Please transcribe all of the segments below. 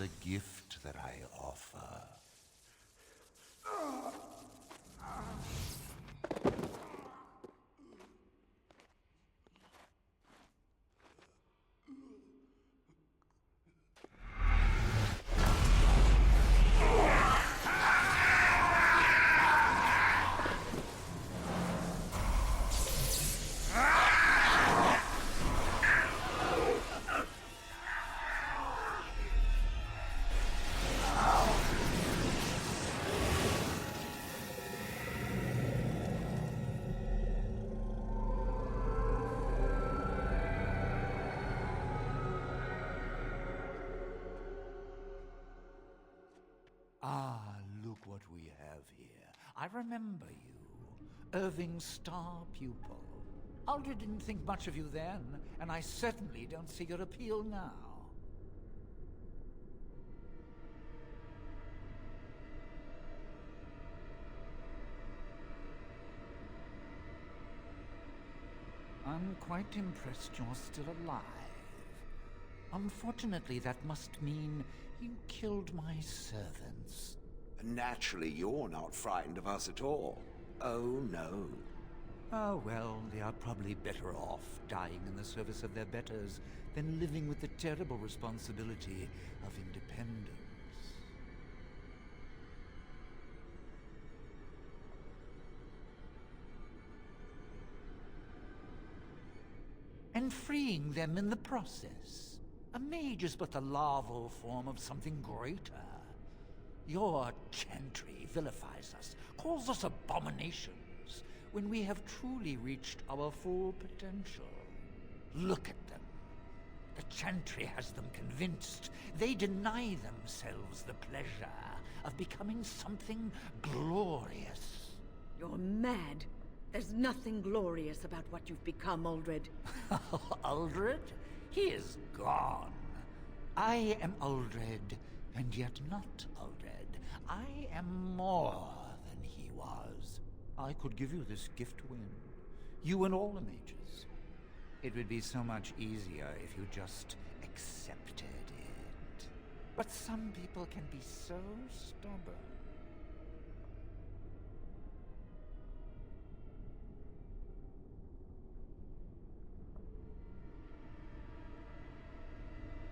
the gift that I offer. Ah, look what we have here. I remember you. Irving's star pupil. Aldred didn't think much of you then, and I certainly don't see your appeal now. I'm quite impressed you're still alive. Unfortunately, that must mean you killed my servants. Naturally, you're not frightened of us at all. Oh, no. Oh, well, they are probably better off dying in the service of their betters than living with the terrible responsibility of independence. And freeing them in the process. A mage is but the larval form of something greater. Your chantry vilifies us, calls us abominations, when we have truly reached our full potential. Look at them. The chantry has them convinced. They deny themselves the pleasure of becoming something glorious. You're mad. There's nothing glorious about what you've become, Aldred. Aldred? He is gone. I am Aldred, and yet not Aldred. I am more than he was. I could give you this gift to win. You and all the mages. It would be so much easier if you just accepted it. But some people can be so stubborn.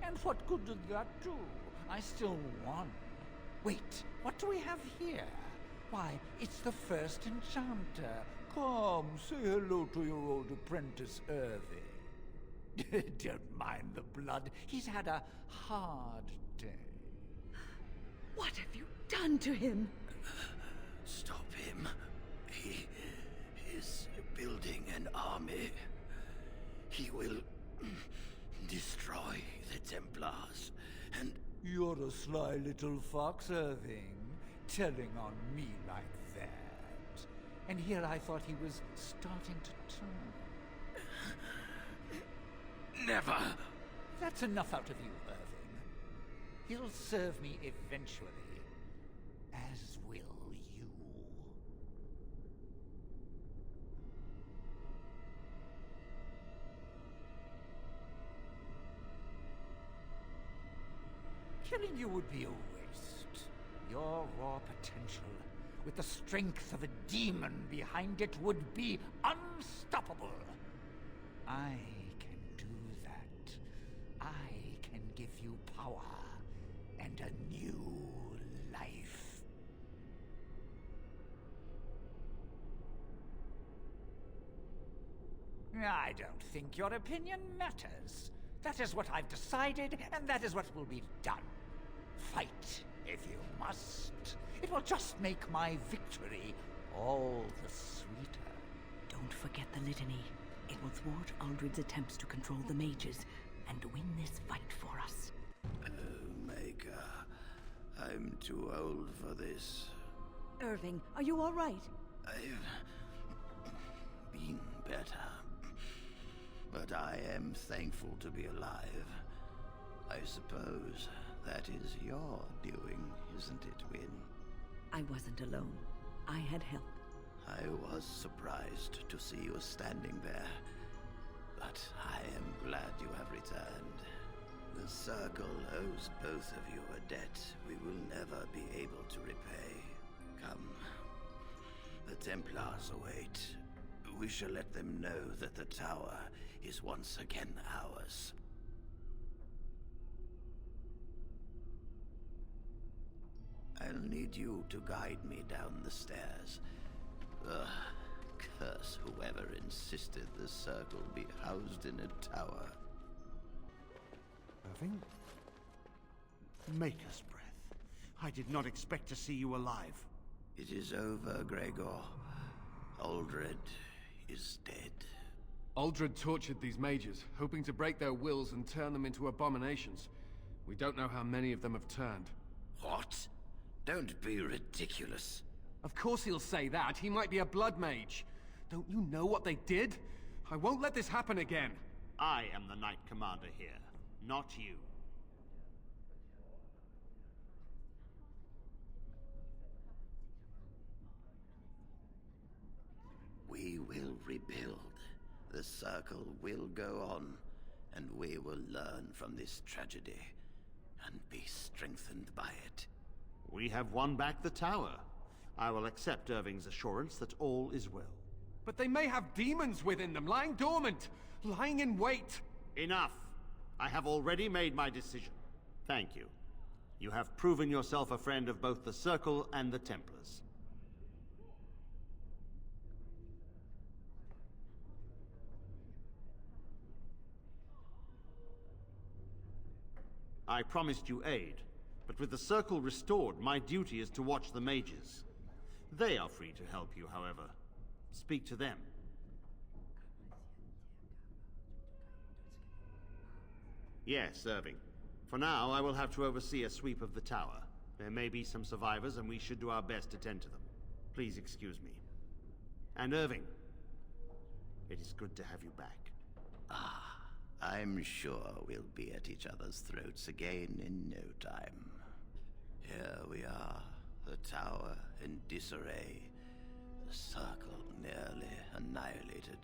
And what good did that do? I still won. Wait, what do we have here? Why, it's the first enchanter. Come, say hello to your old apprentice, Irving. Don't mind the blood. He's had a hard day. What have you done to him? Stop him. He is building an army. He will destroy the Templars, and... You're a sly little fox, Irving, telling on me like that. And here I thought he was starting to turn. Never! That's enough out of you, Irving. He'll serve me eventually, as will you. Killing you would be a waste. Your raw potential, with the strength of a demon behind it, would be unstoppable. I can do that. I can give you power and a new life. I don't think your opinion matters. That is what I've decided, and that is what will be done. Fight, if you must. It will just make my victory all the sweeter. Don't forget the litany. It will thwart Aldred's attempts to control the mages and win this fight for us. Omega, I'm too old for this. Irving, are you all right? I've been better. But I am thankful to be alive. I suppose that is your doing, isn't it, Win? I wasn't alone. I had help. I was surprised to see you standing there. But I am glad you have returned. The Circle owes both of you a debt we will never be able to repay. Come. The Templars await. We shall let them know that the tower is once again ours. I'll need you to guide me down the stairs. Ugh, curse whoever insisted the Circle be housed in a tower. Irving? Maker's breath. I did not expect to see you alive. It is over, Gregor. Aldred is dead. Aldred tortured these mages, hoping to break their wills and turn them into abominations. We don't know how many of them have turned. What? Don't be ridiculous. Of course he'll say that. He might be a blood mage. Don't you know what they did? I won't let this happen again. I am the Knight Commander here, not you. We will rebuild. The Circle will go on, and we will learn from this tragedy and be strengthened by it. We have won back the tower. I will accept Irving's assurance that all is well. But they may have demons within them, lying dormant, lying in wait. Enough! I have already made my decision. Thank you. You have proven yourself a friend of both the Circle and the Templars. I promised you aid, but with the Circle restored, my duty is to watch the mages. They are free to help you, however. Speak to them. Yes, Irving. For now, I will have to oversee a sweep of the tower. There may be some survivors, and we should do our best to tend to them. Please excuse me. And Irving, it is good to have you back. I'm sure we'll be at each other's throats again in no time. Here we are, the tower in disarray, the Circle nearly annihilated.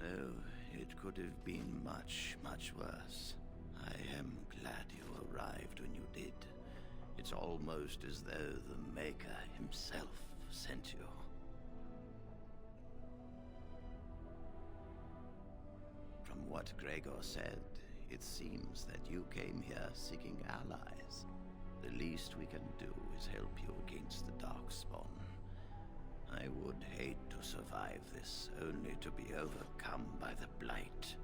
Oh, it could have been much, much worse. I am glad you arrived when you did. It's almost as though the Maker himself sent you. From what Gregor said, it seems that you came here seeking allies. The least we can do is help you against the Darkspawn. I would hate to survive this, only to be overcome by the Blight.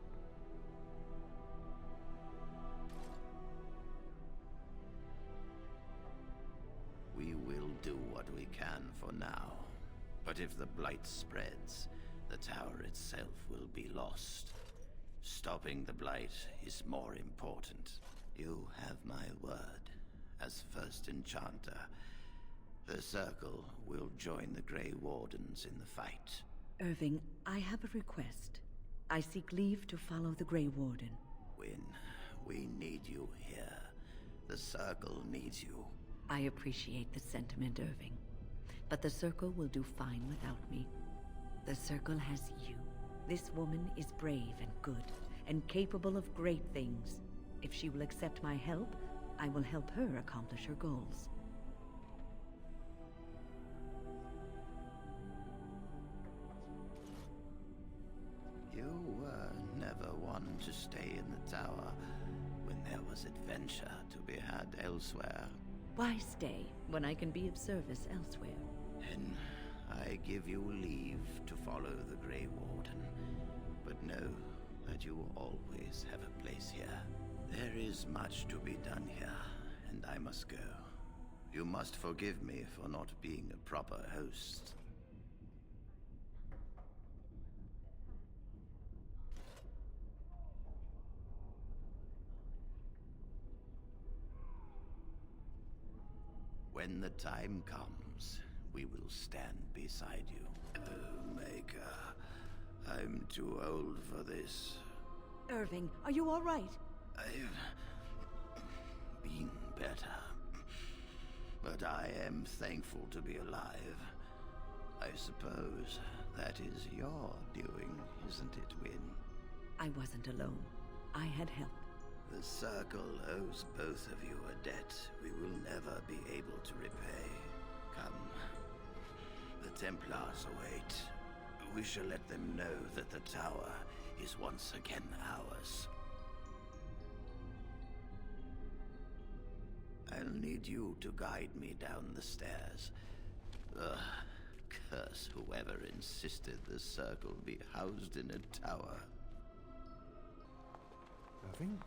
We will do what we can for now. But if the Blight spreads, the tower itself will be lost. Stopping the Blight is more important. You have my word. As first enchanter, the Circle will join the Grey Wardens in the fight. Irving, I have a request. I seek leave to follow the Grey Warden. Wynne, we need you here. The Circle needs you. I appreciate the sentiment, Irving. But the Circle will do fine without me. The Circle has you. This woman is brave and good, and capable of great things. If she will accept my help, I will help her accomplish her goals. You were never one to stay in the tower when there was adventure to be had elsewhere. Why stay when I can be of service elsewhere? Then I give you leave to follow the Grey Warden. But know that you always have a place here. There is much to be done here, and I must go. You must forgive me for not being a proper host. When the time comes, we will stand beside you. Oh, Maker, I'm too old for this. Irving, are you all right? I've been better. But I am thankful to be alive. I suppose that is your doing, isn't it, Wynne? I wasn't alone. I had help. The Circle owes both of you a debt we will never be able to repay. Come. The Templars await. We shall let them know that the tower is once again ours. I'll need you to guide me down the stairs. Ugh, curse whoever insisted the Circle be housed in a tower. Irving?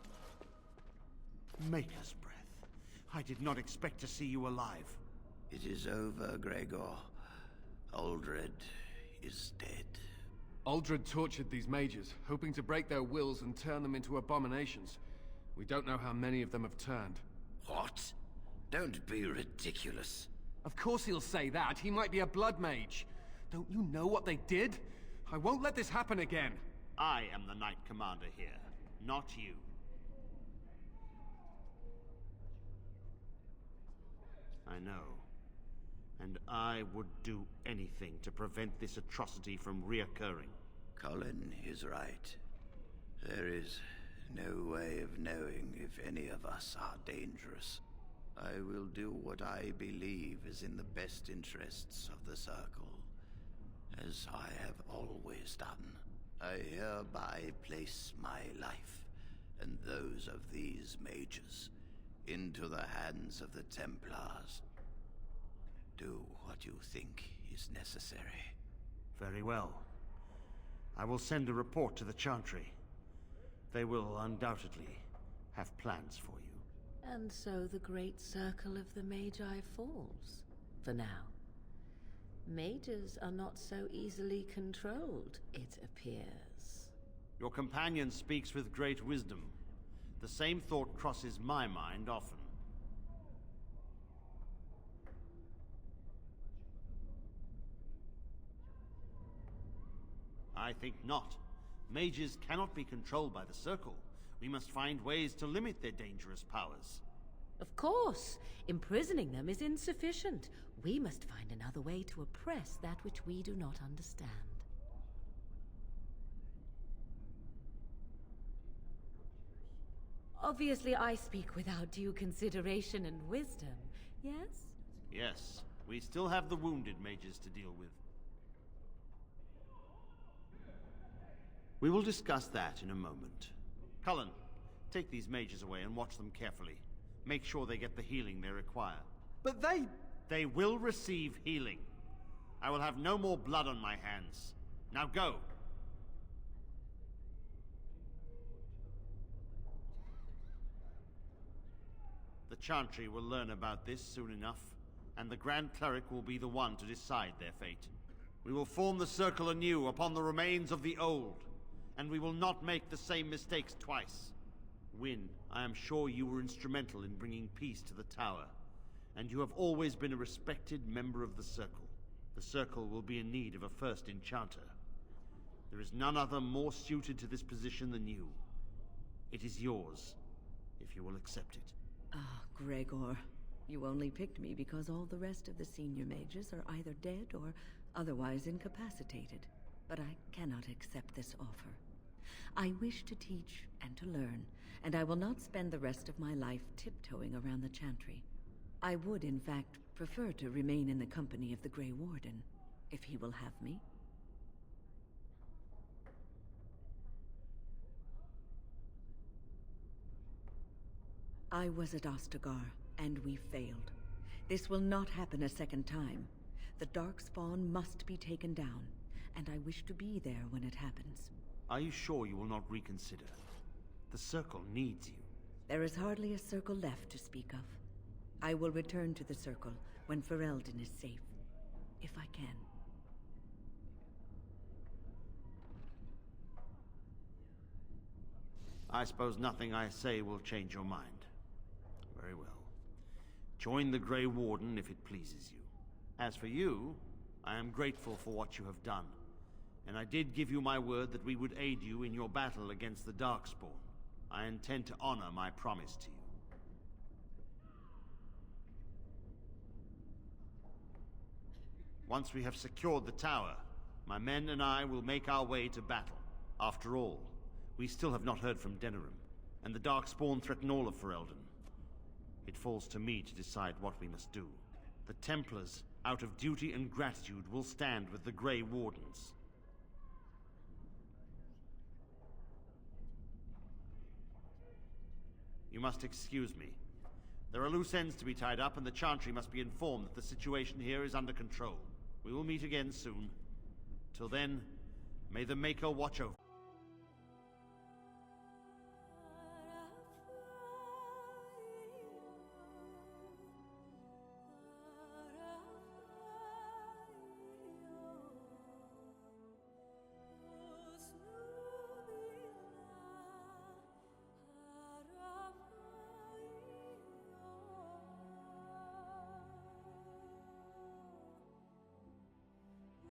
Maker's breath. I did not expect to see you alive. It is over, Gregor. Aldred is dead. Aldred tortured these mages, hoping to break their wills and turn them into abominations. We don't know how many of them have turned. What? Don't be ridiculous. Of course he'll say that. He might be a blood mage. Don't you know what they did? I won't let this happen again. I am the Knight Commander here, not you. I know. And I would do anything to prevent this atrocity from reoccurring. Colin is right. There is no way of knowing if any of us are dangerous. I will do what I believe is in the best interests of the Circle, as I have always done. I hereby place my life, and those of these mages, into the hands of the Templars. Do what you think is necessary. Very well. I will send a report to the Chantry. They will undoubtedly have plans for you. And so the great circle of the Magi falls, for now. Mages are not so easily controlled, it appears. Your companion speaks with great wisdom. The same thought crosses my mind often. I think not. Mages cannot be controlled by the Circle. We must find ways to limit their dangerous powers. Of course! Imprisoning them is insufficient. We must find another way to oppress that which we do not understand. Obviously, I speak without due consideration and wisdom, yes? Yes, we still have the wounded mages to deal with. We will discuss that in a moment. Cullen, take these mages away and watch them carefully. Make sure they get the healing they require. But they... They will receive healing. I will have no more blood on my hands. Now go! The Chantry will learn about this soon enough, and the Grand Cleric will be the one to decide their fate. We will form the Circle anew upon the remains of the old, and we will not make the same mistakes twice. Wynne, I am sure you were instrumental in bringing peace to the Tower, and you have always been a respected member of the Circle. The Circle will be in need of a first enchanter. There is none other more suited to this position than you. It is yours, if you will accept it. Ah, Gregor. You only picked me because all the rest of the senior mages are either dead or otherwise incapacitated. But I cannot accept this offer. I wish to teach and to learn, and I will not spend the rest of my life tiptoeing around the Chantry. I would, in fact, prefer to remain in the company of the Grey Warden, if he will have me. I was at Ostagar, and we failed. This will not happen a second time. The Darkspawn must be taken down, and I wish to be there when it happens. Are you sure you will not reconsider? The Circle needs you. There is hardly a Circle left to speak of. I will return to the Circle when Ferelden is safe, if I can. I suppose nothing I say will change your mind. Very well. Join the Grey Warden if it pleases you. As for you, I am grateful for what you have done, and I did give you my word that we would aid you in your battle against the Darkspawn. I intend to honor my promise to you. Once we have secured the tower, my men and I will make our way to battle. After all, we still have not heard from Denerim. and the Darkspawn threaten all of Ferelden. It falls to me to decide what we must do. The Templars, out of duty and gratitude, will stand with the Grey Wardens. You must excuse me. There are loose ends to be tied up, and the Chantry must be informed that the situation here is under control. We will meet again soon. Till then, may the Maker watch over.